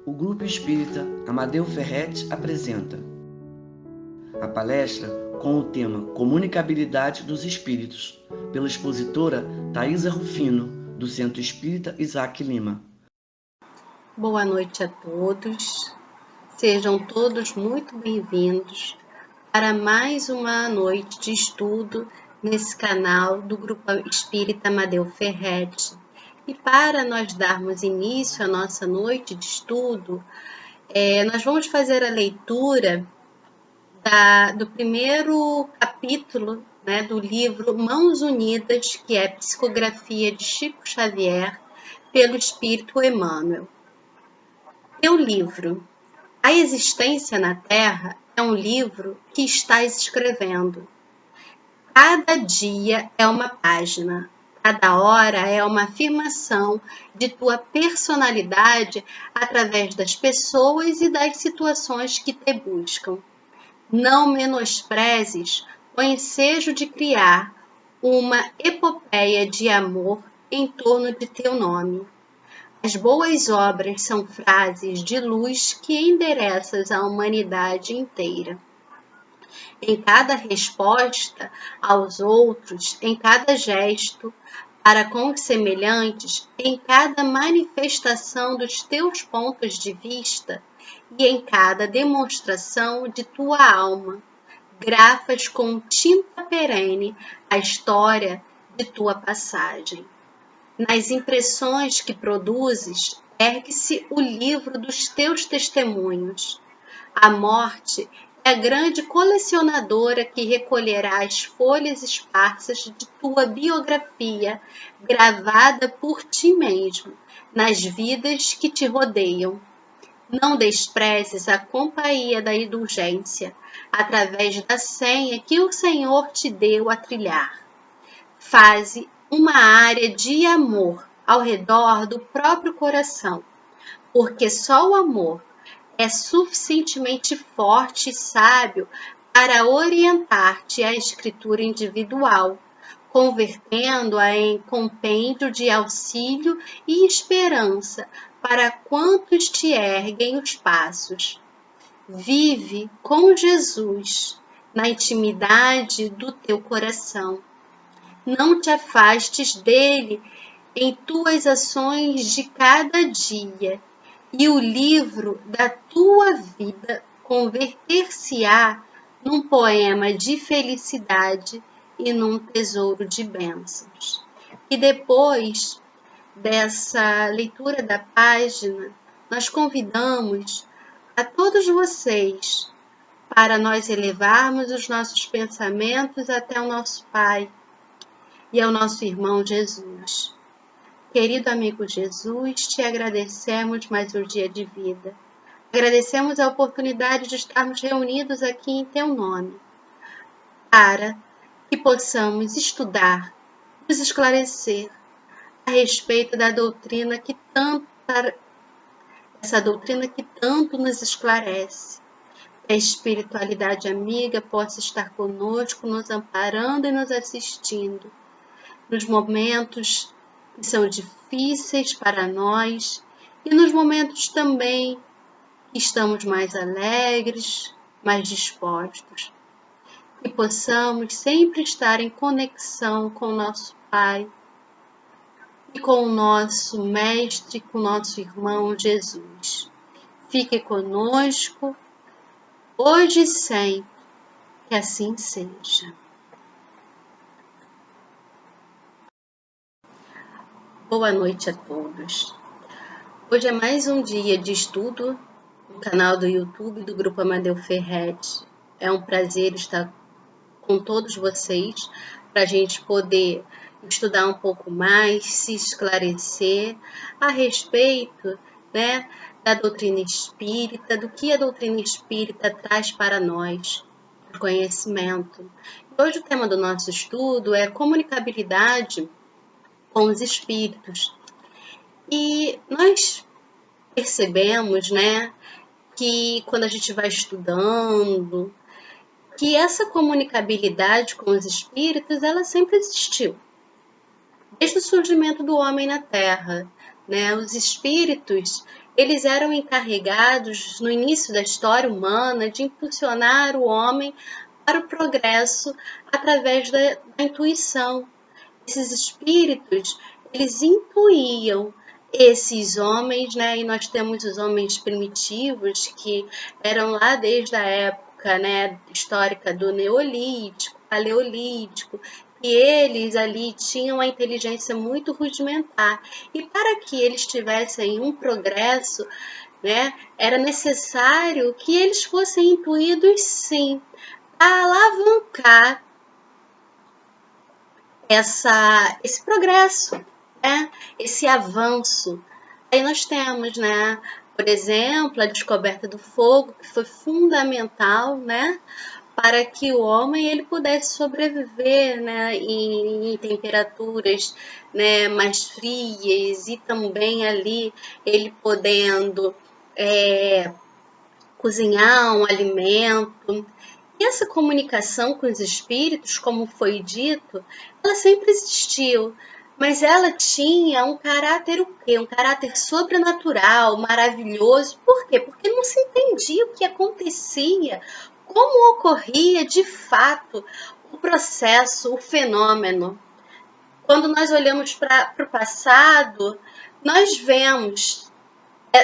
O Grupo Espírita Amadeu Ferretti apresenta a palestra com o tema Comunicabilidade dos Espíritos, pela expositora Thaisa Rufino, do Centro Espírita Isaac Lima. Boa noite a todos, sejam todos muito bem-vindos para mais uma noite de estudo nesse canal do Grupo Espírita Amadeu Ferretti. E para nós darmos início à nossa noite de estudo, nós vamos fazer a leitura do primeiro capítulo, do livro Mãos Unidas, que é Psicografia de Chico Xavier, pelo Espírito Emmanuel. Meu livro, A Existência na Terra, é um livro que estás escrevendo. Cada dia é uma página, cada hora é uma afirmação de tua personalidade através das pessoas e das situações que te buscam. Não menosprezes o ensejo de criar uma epopeia de amor em torno de teu nome. As boas obras são frases de luz que endereças à humanidade inteira. Em cada resposta aos outros, em cada gesto, para com os semelhantes, em cada manifestação dos teus pontos de vista e em cada demonstração de tua alma, grafas com tinta perene a história de tua passagem. Nas impressões que produzes, ergue-se o livro dos teus testemunhos. A morte é a grande colecionadora que recolherá as folhas esparsas de tua biografia, gravada por ti mesmo, nas vidas que te rodeiam. Não desprezes a companhia da indulgência, através da senha que o Senhor te deu a trilhar. Faze uma área de amor ao redor do próprio coração, porque só o amor é suficientemente forte e sábio para orientar-te à escritura individual, convertendo-a em compêndio de auxílio e esperança para quantos te erguem os passos. Vive com Jesus na intimidade do teu coração. Não te afastes dele em tuas ações de cada dia, e o livro da tua vida converter-se-á num poema de felicidade e num tesouro de bênçãos. E depois dessa leitura da página, nós convidamos a todos vocês para nós elevarmos os nossos pensamentos até o nosso Pai e ao nosso irmão Jesus. Querido amigo Jesus, te agradecemos mais um dia de vida. Agradecemos a oportunidade de estarmos reunidos aqui em teu nome, para que possamos estudar, nos esclarecer a respeito da doutrina essa doutrina que tanto nos esclarece. Que a espiritualidade amiga possa estar conosco, nos amparando e nos assistindo nos momentos que são difíceis para nós e nos momentos também que estamos mais alegres, mais dispostos. Que possamos sempre estar em conexão com o nosso Pai e com o nosso Mestre, com o nosso irmão Jesus. Fique conosco, hoje e sempre, que assim seja. Boa noite a todos. Hoje é mais um dia de estudo no canal do YouTube do Grupo Amadeu Ferretti. É um prazer estar com todos vocês para a gente poder estudar um pouco mais, se esclarecer a respeito, da doutrina espírita, do que a doutrina espírita traz para nós, o conhecimento. Hoje o tema do nosso estudo é comunicabilidade com os espíritos. E nós percebemos, que quando a gente vai estudando, que essa comunicabilidade com os espíritos, ela sempre existiu. Desde o surgimento do homem na Terra, Os espíritos, eles eram encarregados, no início da história humana, de impulsionar o homem para o progresso através da intuição. Esses espíritos, eles intuíam esses homens, né? E nós temos os homens primitivos que eram lá desde a época, né, histórica do Neolítico, Paleolítico, e eles ali tinham uma inteligência muito rudimentar. E para que eles tivessem um progresso, né, era necessário que eles fossem intuídos, sim, a alavancar esse progresso, né? Esse avanço. Aí nós temos, né, por exemplo, a descoberta do fogo, que foi fundamental, né, para que o homem ele pudesse sobreviver, né, em temperaturas, né, mais frias, e também ali ele podendo cozinhar um alimento. E essa comunicação com os espíritos, como foi dito, ela sempre existiu, mas ela tinha um caráter o quê? Um caráter sobrenatural, maravilhoso. Por quê? Porque não se entendia o que acontecia, como ocorria de fato o processo, o fenômeno. Quando nós olhamos para o passado, nós vemos,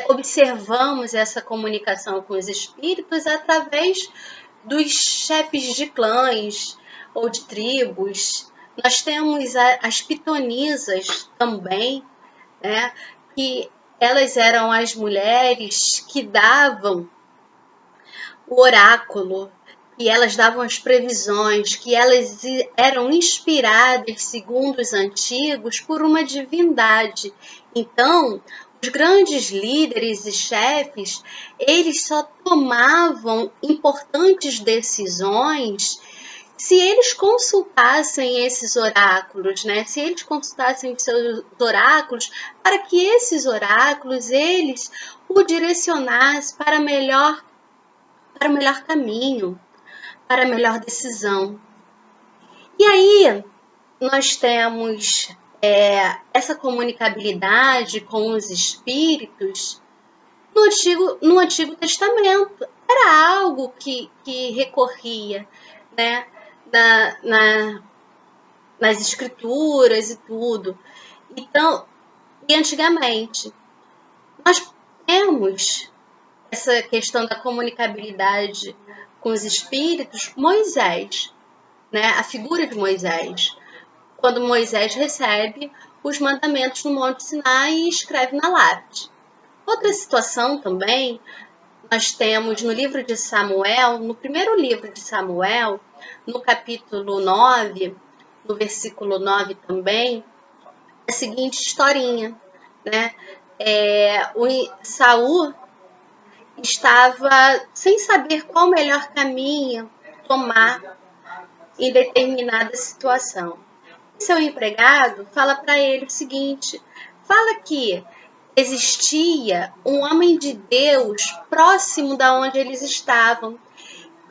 observamos essa comunicação com os espíritos através dos chefes de clãs ou de tribos. Nós temos as pitonisas também, né, que elas eram as mulheres que davam o oráculo, que elas davam as previsões, que elas eram inspiradas, segundo os antigos, por uma divindade. Então, os grandes líderes e chefes, eles só tomavam importantes decisões se eles consultassem esses oráculos, né? Se eles consultassem seus oráculos, para que esses oráculos, eles o direcionassem para o melhor caminho, para a melhor decisão. E aí, nós temos essa comunicabilidade com os espíritos no Antigo Testamento. Era algo que recorria, né, nas escrituras e tudo. Então, e antigamente, nós temos essa questão da comunicabilidade com os espíritos, Moisés, né, a figura de Moisés. Quando Moisés recebe os mandamentos no Monte Sinai e escreve na lápide. Outra situação também, nós temos no livro de Samuel, no primeiro livro de Samuel, no capítulo 9, no versículo 9 também, a seguinte historinha, né? O Saul estava sem saber qual o melhor caminho tomar em determinada situação. Seu empregado fala para ele o seguinte: fala que existia um homem de Deus próximo da onde eles estavam,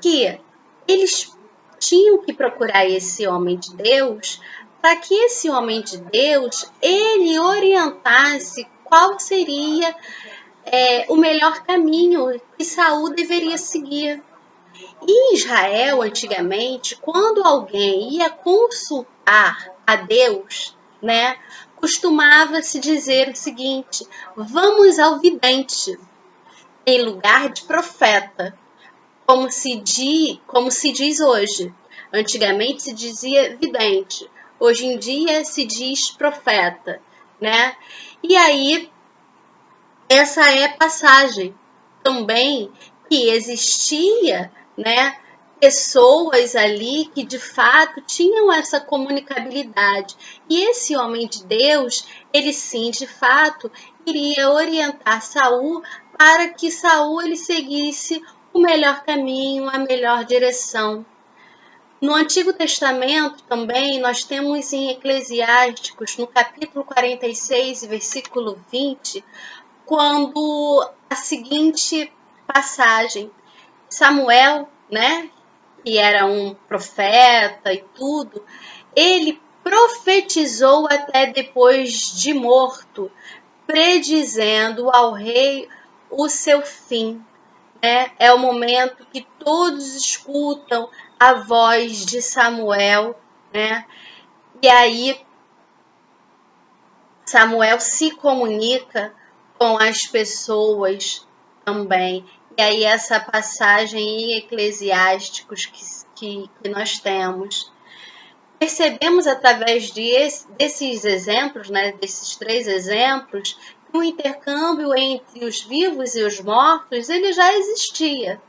que eles tinham que procurar esse homem de Deus para que esse homem de Deus ele orientasse qual seria o melhor caminho que Saul deveria seguir. Em Israel, antigamente, quando alguém ia consultar a Deus, né, costumava-se dizer o seguinte: vamos ao vidente, em lugar de profeta, como se diz hoje. Antigamente se dizia vidente, hoje em dia se diz profeta, né? E aí, essa é a passagem também que existia, né, pessoas ali que de fato tinham essa comunicabilidade. E esse homem de Deus, ele sim, de fato, iria orientar Saul para que Saul ele seguisse o melhor caminho, a melhor direção. No Antigo Testamento também nós temos em Eclesiásticos, no capítulo 46, versículo 20, quando a seguinte passagem: Samuel, né, que era um profeta e tudo, ele profetizou até depois de morto, predizendo ao rei o seu fim. É o momento que todos escutam a voz de Samuel, né? E aí Samuel se comunica com as pessoas também. E aí essa passagem em Eclesiásticos que nós temos. Percebemos através desses exemplos, né, desses 3 exemplos, que o intercâmbio entre os vivos e os mortos ele já existia.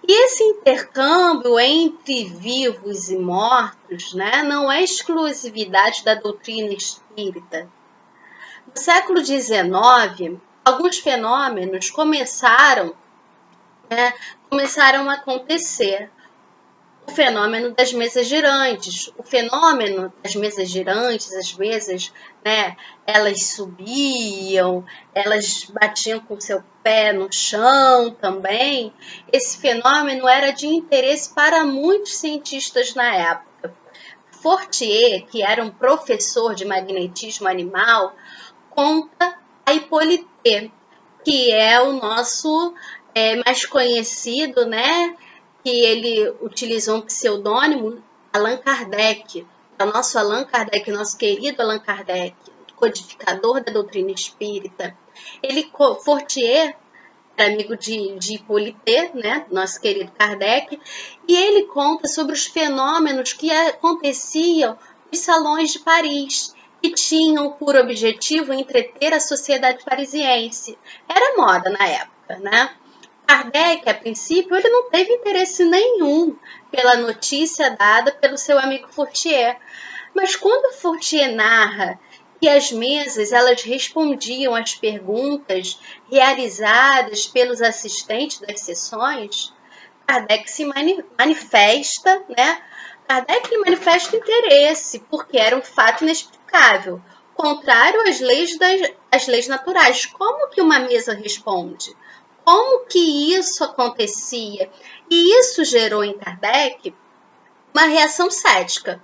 E esse intercâmbio entre vivos e mortos, né, não é exclusividade da doutrina espírita. No século XIX, alguns fenômenos começaram a acontecer. O fenômeno das mesas girantes. O fenômeno das mesas girantes, as mesas, né, elas subiam, elas batiam com seu pé no chão também. Esse fenômeno era de interesse para muitos cientistas na época. Fortier, que era um professor de magnetismo animal, conta a Hippolyte, que é o nosso mais conhecido, né? Que ele utilizou um pseudônimo, Allan Kardec, o nosso Allan Kardec, nosso querido Allan Kardec, codificador da doutrina espírita. Fortier era amigo de Hippolyte, né, nosso querido Kardec, e ele conta sobre os fenômenos que aconteciam nos salões de Paris, que tinham por objetivo entreter a sociedade parisiense. Era moda na época, né? Kardec, a princípio, ele não teve interesse nenhum pela notícia dada pelo seu amigo Fortier. Mas quando Fortier narra que as mesas elas respondiam às perguntas realizadas pelos assistentes das sessões, Kardec se manifesta, né? Kardec manifesta interesse, porque era um fato inexplicável, contrário às leis naturais. Como que uma mesa responde? Como que isso acontecia? E isso gerou em Kardec uma reação cética.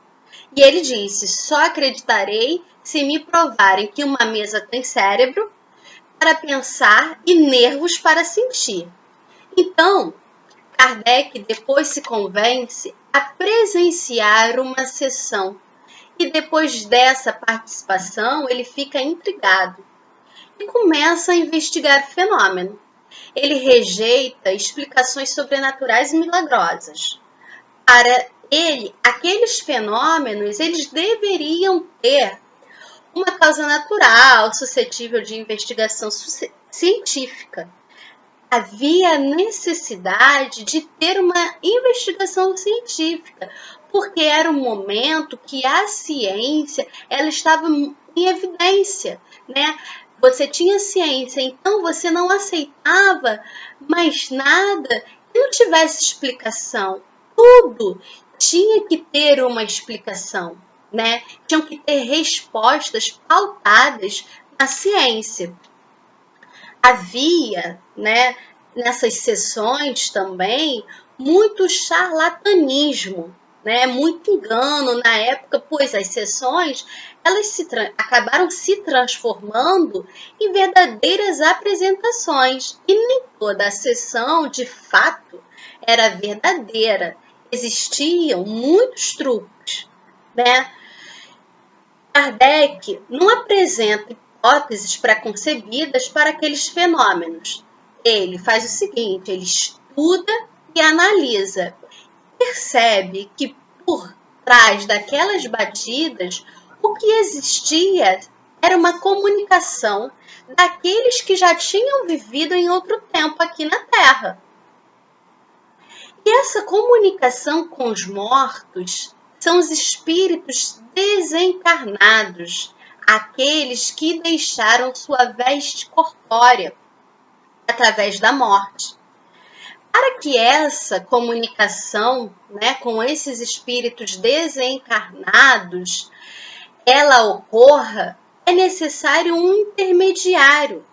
E ele disse: só acreditarei se me provarem que uma mesa tem cérebro para pensar e nervos para sentir. Então, Kardec depois se convence a presenciar uma sessão. E depois dessa participação, ele fica intrigado e começa a investigar o fenômeno. Ele rejeita explicações sobrenaturais e milagrosas. Para ele, aqueles fenômenos, eles deveriam ter uma causa natural, suscetível de investigação científica. Havia necessidade de ter uma investigação científica, porque era um momento que a ciência ela estava em evidência, né? Você tinha ciência, então você não aceitava mais nada que não tivesse explicação. Tudo tinha que ter uma explicação, né? Tinham que ter respostas pautadas na ciência. Havia, né, nessas sessões também, muito charlatanismo, né, muito engano na época, pois as sessões elas acabaram se transformando em verdadeiras apresentações e nem toda a sessão, de fato, era verdadeira. Existiam muitos truques, né? Kardec não apresenta hipóteses preconcebidas para aqueles fenômenos. Ele faz o seguinte, ele estuda e analisa. Percebe que por trás daquelas batidas, o que existia era uma comunicação daqueles que já tinham vivido em outro tempo aqui na Terra. E essa comunicação com os mortos são os espíritos desencarnados, aqueles que deixaram sua veste corpórea através da morte. Para que essa comunicação, né, com esses espíritos desencarnados, ela ocorra, é necessário um intermediário,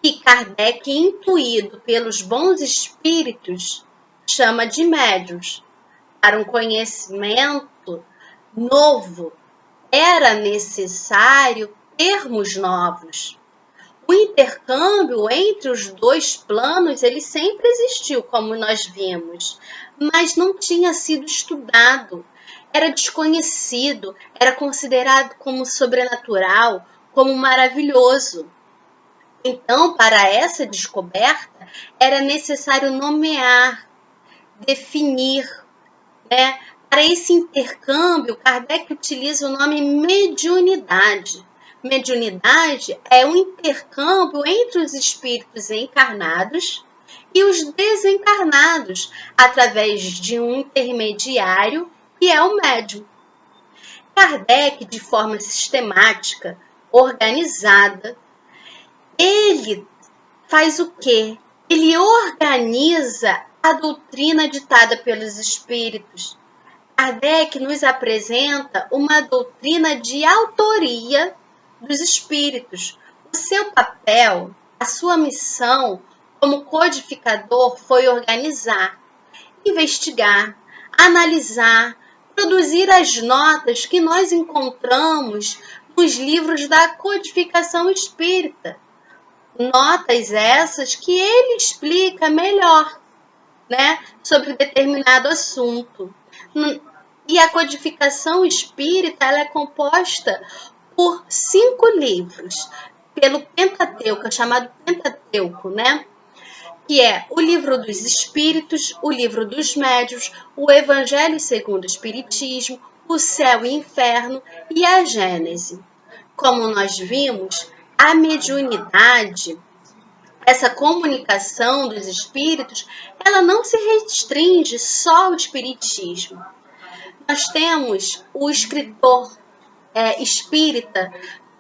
que Kardec, intuído pelos bons espíritos, chama de médiuns. Para um conhecimento novo, era necessário termos novos. O intercâmbio entre os dois planos, ele sempre existiu, como nós vimos, mas não tinha sido estudado, era desconhecido, era considerado como sobrenatural, como maravilhoso. Então, para essa descoberta, era necessário nomear, definir, né? Para esse intercâmbio, Kardec utiliza o nome mediunidade. Mediunidade é um intercâmbio entre os espíritos encarnados e os desencarnados, através de um intermediário, que é o médium. Kardec, de forma sistemática, organizada, ele faz o quê? Ele organiza a doutrina ditada pelos espíritos. Kardec nos apresenta uma doutrina de autoria dos espíritos. O seu papel, a sua missão como codificador foi organizar, investigar, analisar, produzir as notas que nós encontramos nos livros da codificação espírita. Notas essas que ele explica melhor, né, sobre determinado assunto. E a codificação espírita, ela é composta por 5 livros, pelo Pentateuco, chamado Pentateuco, né? Que é o Livro dos Espíritos, o Livro dos Médiuns, o Evangelho segundo o Espiritismo, o Céu e o Inferno e a Gênese. Como nós vimos, a mediunidade, essa comunicação dos espíritos, ela não se restringe só ao espiritismo. Nós temos o escritor espírita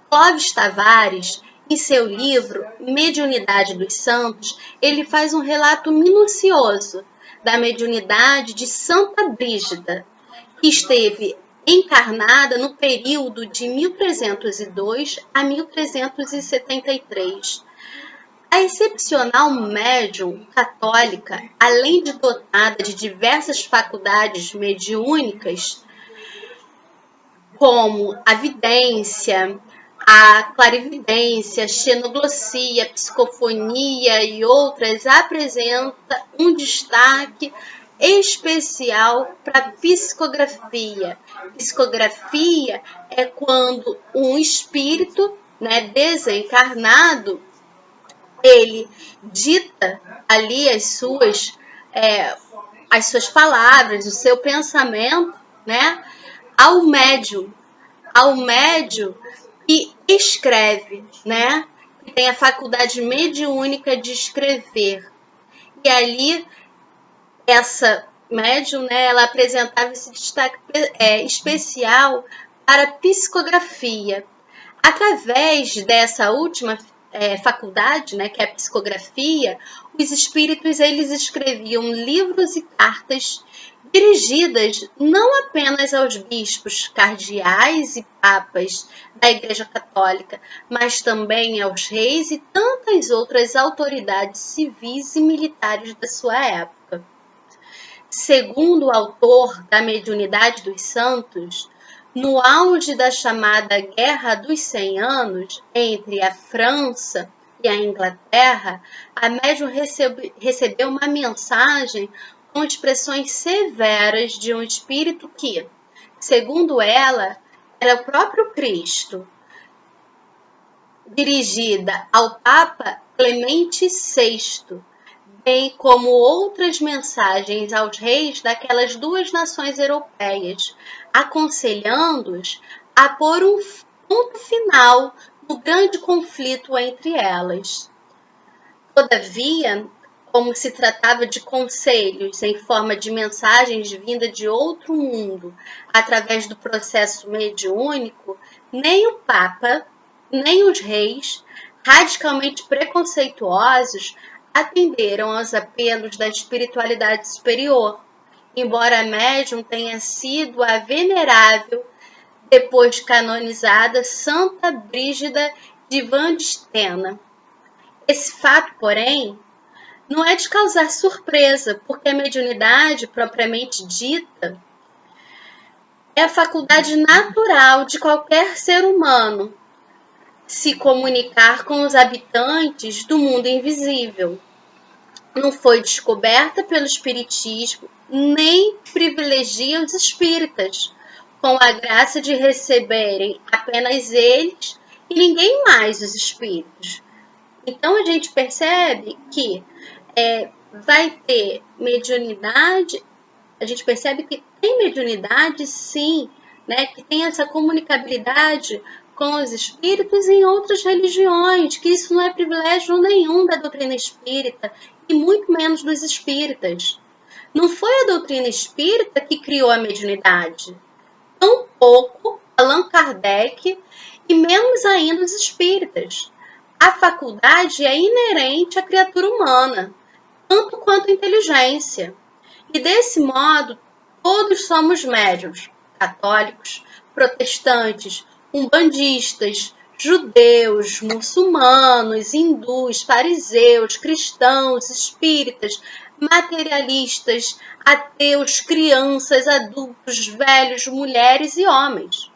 Clóvis Tavares, em seu livro Mediunidade dos Santos, ele faz um relato minucioso da mediunidade de Santa Brígida, que esteve encarnada no período de 1302 a 1373. A excepcional médium católica, além de dotada de diversas faculdades mediúnicas, como a vidência, a clarividência, a xenoglosia, a psicofonia e outras, apresenta um destaque especial para a psicografia. Psicografia é quando um espírito, né, desencarnado, ele dita ali as suas palavras, o seu pensamento, né, ao médium que escreve, né, que tem a faculdade mediúnica de escrever. E ali, essa médium, né, ela apresentava esse destaque especial para a psicografia. Através dessa última faculdade, né, que é a psicografia, os espíritos eles escreviam livros e cartas dirigidas não apenas aos bispos, cardeais e papas da Igreja Católica, mas também aos reis e tantas outras autoridades civis e militares da sua época. Segundo o autor da Mediunidade dos Santos, no auge da chamada Guerra dos 100 Anos, entre a França e a Inglaterra, a médium recebeu uma mensagem com expressões severas de um espírito que, segundo ela, era o próprio Cristo, dirigida ao Papa Clemente VI, bem como outras mensagens aos reis daquelas duas nações europeias, aconselhando-os a pôr um ponto final no grande conflito entre elas. Todavia, como se tratava de conselhos em forma de mensagens vindas de outro mundo, através do processo mediúnico, nem o Papa, nem os reis, radicalmente preconceituosos, atenderam aos apelos da espiritualidade superior, embora a médium tenha sido a venerável, depois canonizada, Santa Brígida de Van de Stena. Esse fato, porém, não é de causar surpresa, porque a mediunidade, propriamente dita, é a faculdade natural de qualquer ser humano. se comunicar com os habitantes do mundo invisível. Não foi descoberta pelo espiritismo, nem privilegia os espíritas, com a graça de receberem apenas eles e ninguém mais os espíritos. Então a gente percebe que vai ter mediunidade, a gente percebe que tem mediunidade sim, né, que tem essa comunicabilidade com os espíritos em outras religiões, que isso não é privilégio nenhum da doutrina espírita e muito menos dos espíritas. Não foi a doutrina espírita que criou a mediunidade, tampouco Allan Kardec e menos ainda os espíritas. A faculdade é inerente à criatura humana, tanto quanto a inteligência. E desse modo, todos somos médiuns, católicos, protestantes, umbandistas, judeus, muçulmanos, hindus, fariseus, cristãos, espíritas, materialistas, ateus, crianças, adultos, velhos, mulheres e homens.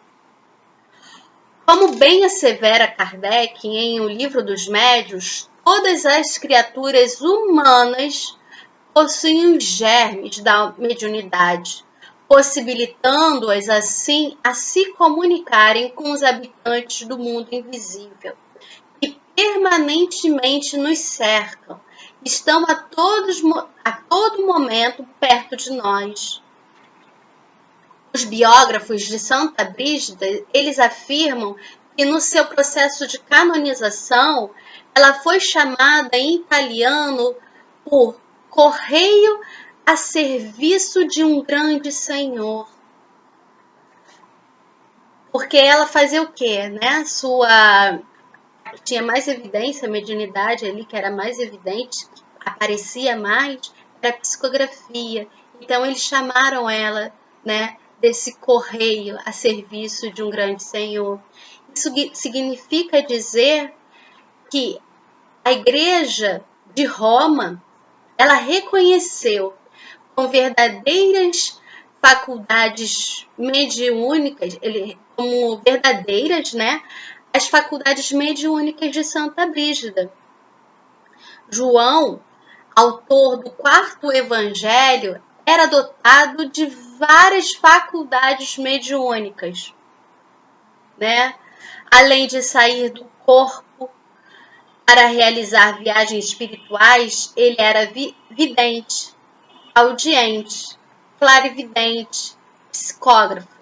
Como bem assevera Kardec em O Livro dos Médiuns, todas as criaturas humanas possuem os germes da mediunidade, possibilitando-as assim a se comunicarem com os habitantes do mundo invisível, que permanentemente nos cercam, estão a todo momento perto de nós. Os biógrafos de Santa Brígida, eles afirmam que no seu processo de canonização, ela foi chamada em italiano por correio a serviço de um grande senhor. Porque ela fazia o quê, né? Tinha mais evidência, a mediunidade ali, que era mais evidente, aparecia mais, era a psicografia. Então, eles chamaram ela, né, desse correio a serviço de um grande senhor. Isso significa dizer que a Igreja de Roma, ela reconheceu com verdadeiras faculdades mediúnicas, como verdadeiras, né, as faculdades mediúnicas de Santa Brígida. João, autor do 4º Evangelho, era dotado de várias faculdades mediúnicas, né? Além de sair do corpo para realizar viagens espirituais, ele era vidente, audiente, clarividente, psicógrafo.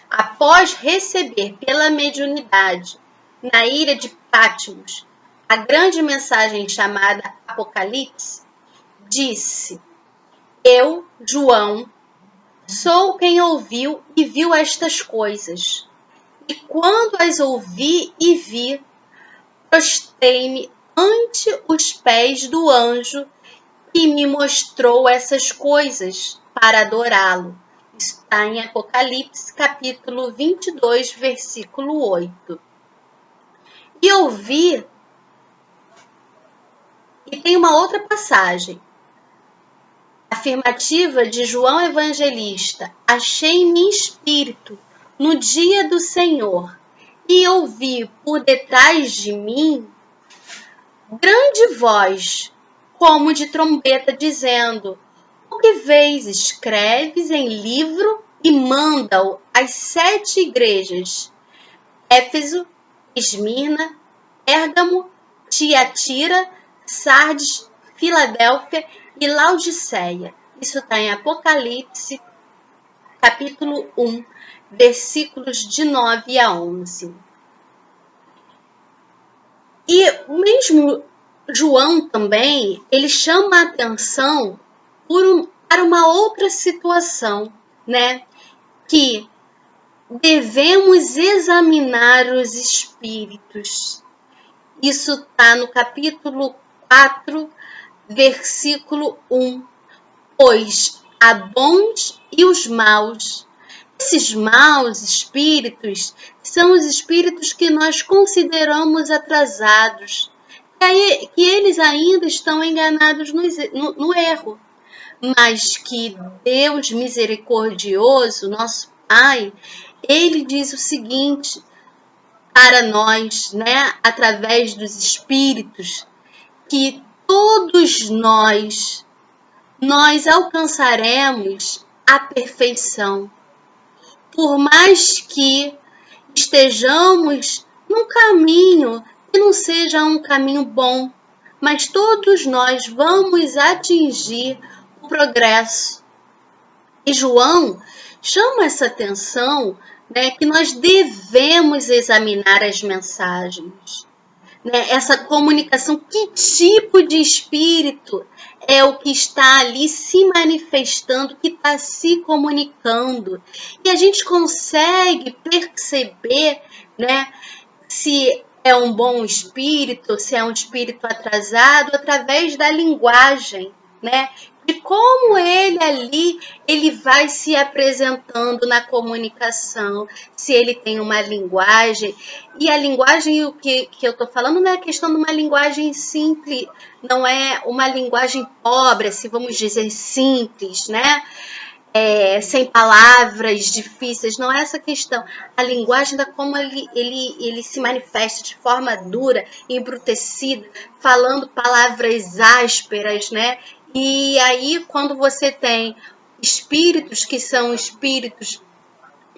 Após receber pela mediunidade, na ilha de Patmos, a grande mensagem chamada Apocalipse, disse: Eu, João, sou quem ouviu e viu estas coisas. E quando as ouvi e vi, prostei-me ante os pés do anjo que me mostrou essas coisas para adorá-lo. Está em Apocalipse, capítulo 22, versículo 8. E ouvi, e tem uma outra passagem, afirmativa de João Evangelista: achei-me em espírito no dia do Senhor, e ouvi por detrás de mim grande voz, como de trombeta, dizendo: o que vês, escreves em livro e manda-o às 7 igrejas: Éfeso, Esmirna, Pérgamo, Tiatira, Sardes, Filadélfia e Laodiceia. Isso está em Apocalipse, capítulo 1, versículos de 9 a 11. E o mesmo João também, ele chama a atenção para uma outra situação, né? Que devemos examinar os espíritos. Isso está no capítulo 4, versículo 1. Pois há bons e os maus. Esses maus espíritos são os espíritos que nós consideramos atrasados, que eles ainda estão enganados no erro, mas que Deus misericordioso, nosso Pai, ele diz o seguinte: para nós, né, através dos espíritos, que todos nós alcançaremos a perfeição. Por mais que estejamos num caminho que não seja um caminho bom, mas todos nós vamos atingir o progresso. E João chama essa atenção, né, que nós devemos examinar as mensagens, né, essa comunicação, que tipo de espírito é o que está ali se manifestando, que está se comunicando. E a gente consegue perceber, né, se é um bom espírito, se é um espírito atrasado, através da linguagem, né? E como ele vai se apresentando na comunicação, se ele tem uma linguagem. E a linguagem, o que eu estou falando, não é a questão de uma linguagem simples, não é uma linguagem pobre, se vamos dizer simples, né? Sem palavras difíceis, não é essa questão. A linguagem da como ele se manifesta de forma dura, embrutecida, falando palavras ásperas, né? E aí, quando você tem espíritos que são espíritos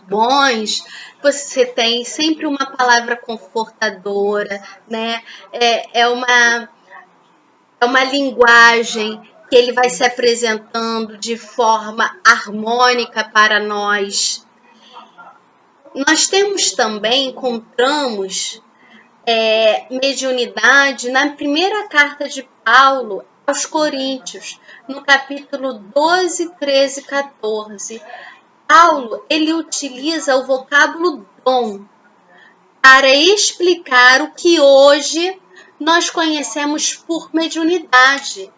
bons, você tem sempre uma palavra confortadora, né? É uma linguagem que ele vai se apresentando de forma harmônica para nós. Nós encontramos mediunidade na primeira carta de Paulo aos Coríntios, no capítulo 12, 13 e 14. Paulo, ele utiliza o vocábulo dom para explicar o que hoje nós conhecemos por mediunidade.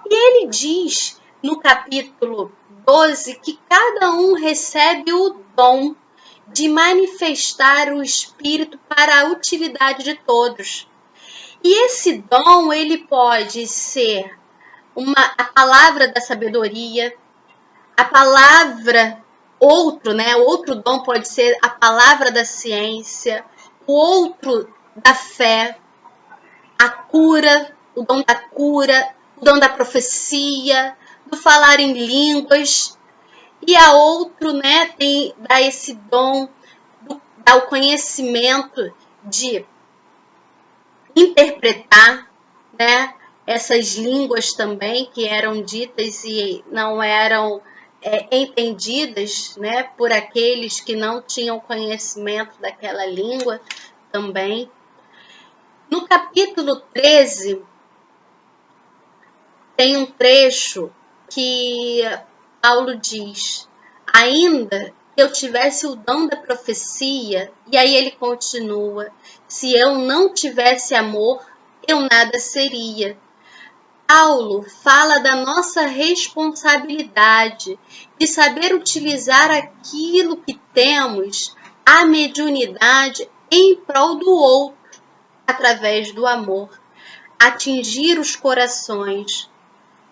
E ele diz no capítulo 12 que cada um recebe o dom de manifestar o Espírito para a utilidade de todos. E esse dom, ele pode ser a palavra da sabedoria, a palavra, outro dom pode ser a palavra da ciência, o outro da fé, a cura, o dom da cura, o dom da profecia, do falar em línguas. E a outro, né, dá esse dom, dá o conhecimento de interpretar, né, essas línguas também que eram ditas e não eram entendidas, né, por aqueles que não tinham conhecimento daquela língua também. No capítulo 13, tem um trecho que Paulo diz: ainda que eu tivesse o dom da profecia, e aí ele continua, se eu não tivesse amor, eu nada seria. Paulo fala da nossa responsabilidade de saber utilizar aquilo que temos, a mediunidade, em prol do outro, através do amor, atingir os corações,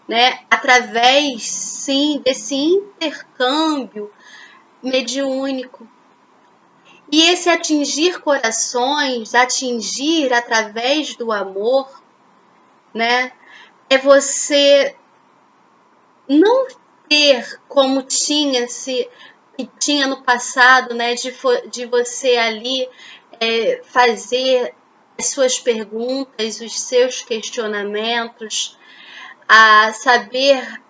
né? Através, sim, desse intercâmbio mediúnico. E esse atingir corações, atingir através do amor, né? É você não ter como tinha no passado, né? De você ali fazer as suas perguntas, os seus questionamentos, a saber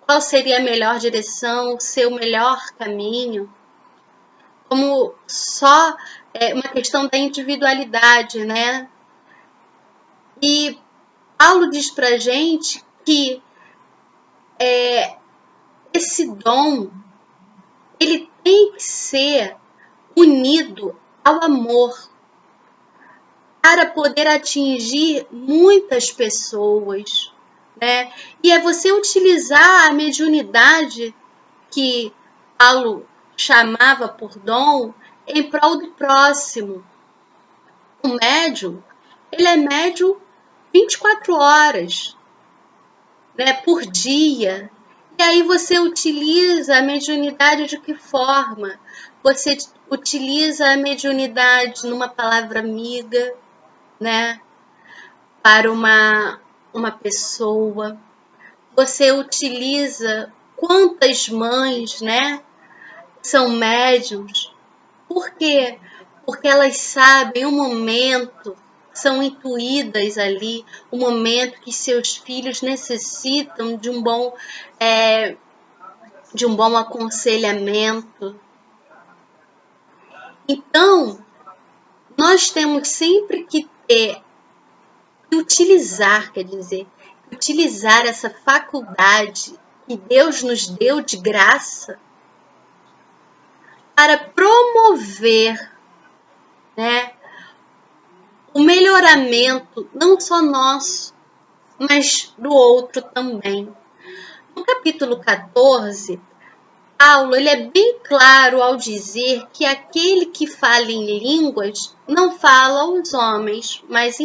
qual seria a melhor direção, o seu melhor caminho, como só uma questão da individualidade, né? E Paulo diz pra gente que esse dom, ele tem que ser unido ao amor para poder atingir muitas pessoas, né? E é você utilizar a mediunidade que Paulo chamava por dom em prol do próximo. O médium, ele é médium 24 horas, né, por dia. E aí você utiliza a mediunidade de que forma? Você utiliza a mediunidade numa palavra amiga, né? Para uma pessoa. Você utiliza quantas mães, né? São médiums. Por quê? Porque elas sabem o momento, são intuídas ali, o momento que seus filhos necessitam de um bom aconselhamento. Então, nós temos sempre que utilizar essa faculdade que Deus nos deu de graça para promover, né, o melhoramento não só nosso, mas do outro também. No capítulo 14, Paulo ele é bem claro ao dizer que aquele que fala em línguas não fala aos homens, mas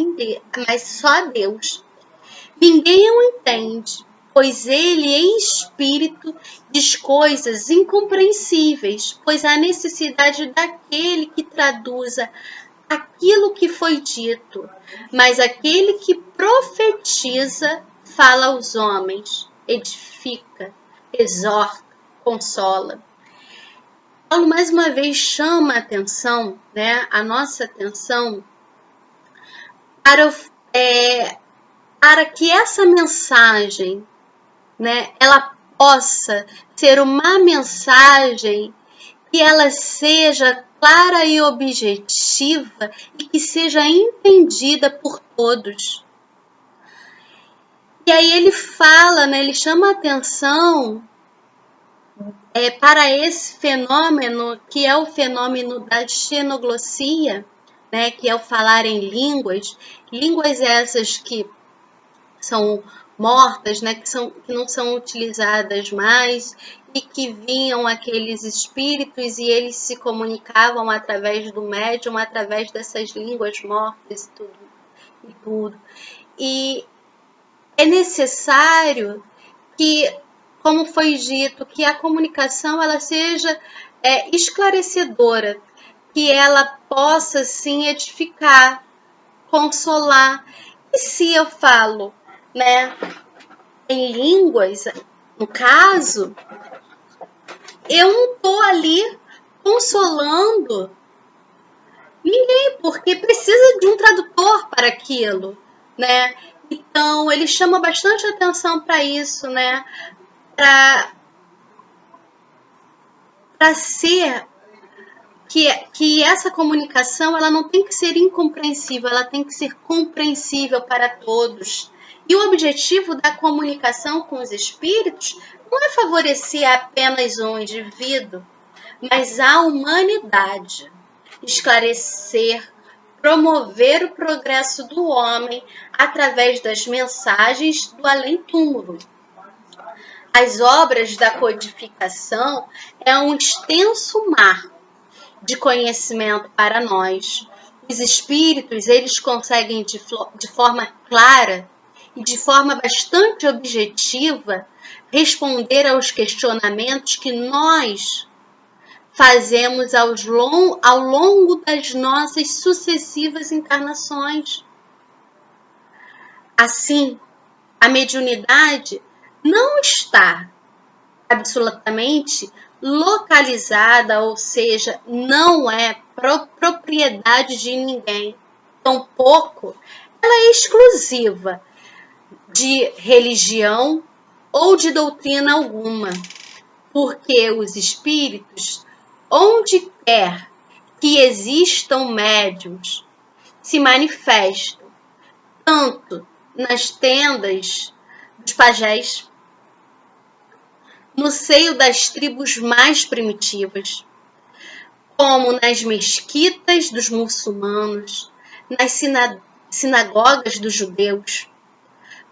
só a Deus. Ninguém o entende, pois ele, em espírito, diz coisas incompreensíveis, pois há necessidade daquele que traduza aquilo que foi dito. Mas aquele que profetiza fala aos homens, edifica, exorta, consola. Paulo mais uma vez chama a atenção, né, a nossa atenção para que essa mensagem, né, ela possa ser uma mensagem que ela seja clara e objetiva e que seja entendida por todos. E aí ele fala, né, ele chama a atenção para esse fenômeno, que é o fenômeno da xenoglossia, né, que é o falar em línguas essas que são mortas, né, que não são utilizadas mais, e que vinham aqueles espíritos e eles se comunicavam através do médium, através dessas línguas mortas e tudo. E é necessário que, como foi dito, que a comunicação ela seja esclarecedora, que ela possa sim edificar, consolar. E se eu falo, né, em línguas, no caso, eu não estou ali consolando ninguém, porque precisa de um tradutor para aquilo, né? Então, ele chama bastante atenção para isso, né? Para ser que essa comunicação ela não tem que ser incompreensível, ela tem que ser compreensível para todos. E o objetivo da comunicação com os espíritos não é favorecer apenas um indivíduo, mas a humanidade, esclarecer, promover o progresso do homem através das mensagens do além-túmulo. As obras da codificação é um extenso mar de conhecimento para nós. Os espíritos, eles conseguem de forma clara e de forma bastante objetiva responder aos questionamentos que nós fazemos ao longo das nossas sucessivas encarnações. Assim, a mediunidade não está absolutamente localizada, ou seja, não é propriedade de ninguém. Tampouco ela é exclusiva de religião ou de doutrina alguma, porque os espíritos, onde quer que existam médiuns, se manifestam, tanto nas tendas dos pajés, no seio das tribos mais primitivas, como nas mesquitas dos muçulmanos, nas sinagogas dos judeus,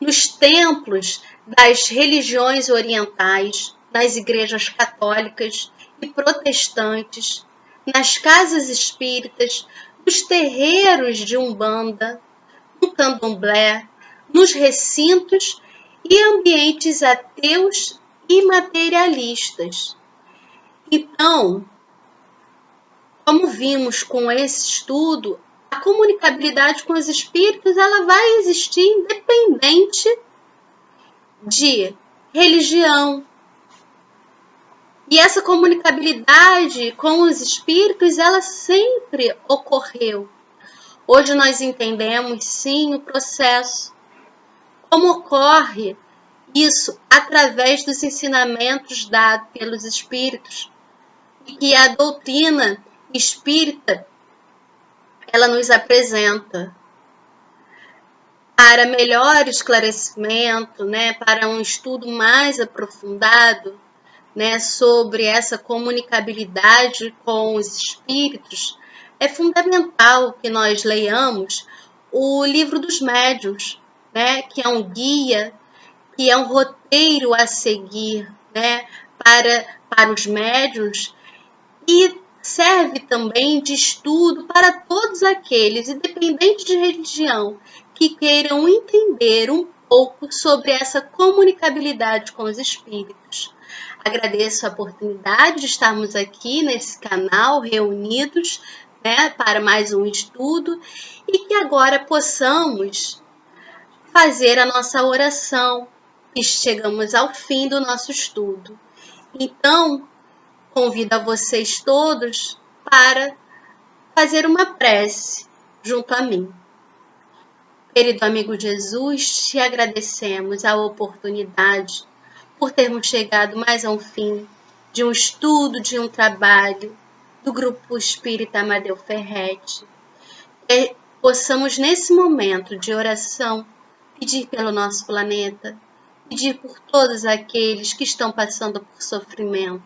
nos templos das religiões orientais, nas igrejas católicas e protestantes, nas casas espíritas, nos terreiros de Umbanda, no candomblé, nos recintos e ambientes ateus imaterialistas. Então, como vimos com esse estudo, a comunicabilidade com os espíritos ela vai existir independente de religião. E essa comunicabilidade com os espíritos, ela sempre ocorreu. Hoje nós entendemos, sim, o processo. Como ocorre isso através dos ensinamentos dados pelos espíritos. E que a doutrina espírita, ela nos apresenta. Para melhor esclarecimento, para um estudo mais aprofundado, sobre essa comunicabilidade com os espíritos, é fundamental que nós leiamos o Livro dos Médiuns, que é um guia, que é um roteiro a seguir, para os médiuns, e serve também de estudo para todos aqueles, independente de religião, que queiram entender um pouco sobre essa comunicabilidade com os espíritos. Agradeço a oportunidade de estarmos aqui nesse canal, reunidos, para mais um estudo, e que agora possamos fazer a nossa oração, e chegamos ao fim do nosso estudo. Então, convido a vocês todos para fazer uma prece junto a mim. Querido amigo Jesus, te agradecemos a oportunidade por termos chegado mais ao fim de um estudo, de um trabalho do Grupo Espírita Amadeu Ferretti. Que possamos, nesse momento de oração, pedir pelo nosso planeta, pedir por todos aqueles que estão passando por sofrimento,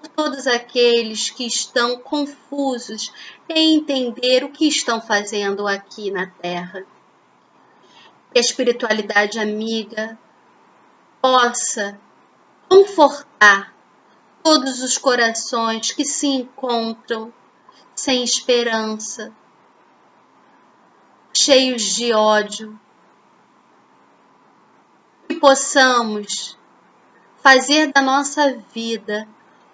por todos aqueles que estão confusos em entender o que estão fazendo aqui na Terra. Que a espiritualidade amiga possa confortar todos os corações que se encontram sem esperança, cheios de ódio, que possamos fazer da nossa vida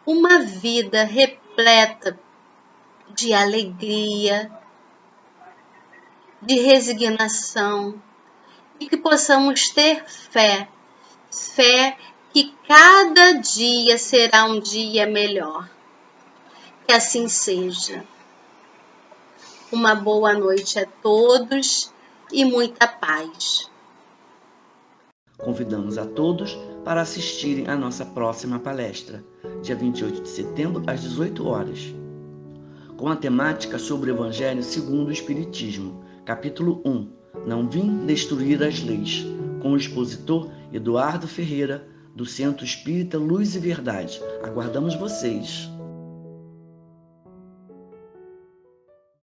uma vida repleta de alegria, de resignação, e que possamos ter fé que cada dia será um dia melhor. Que assim seja. Uma boa noite a todos e muita paz. Convidamos a todos para assistirem à nossa próxima palestra, dia 28 de setembro, às 18 horas, com a temática sobre o Evangelho segundo o Espiritismo, capítulo 1, Não Vim Destruir as Leis, com o expositor Eduardo Ferreira, do Centro Espírita Luz e Verdade. Aguardamos vocês!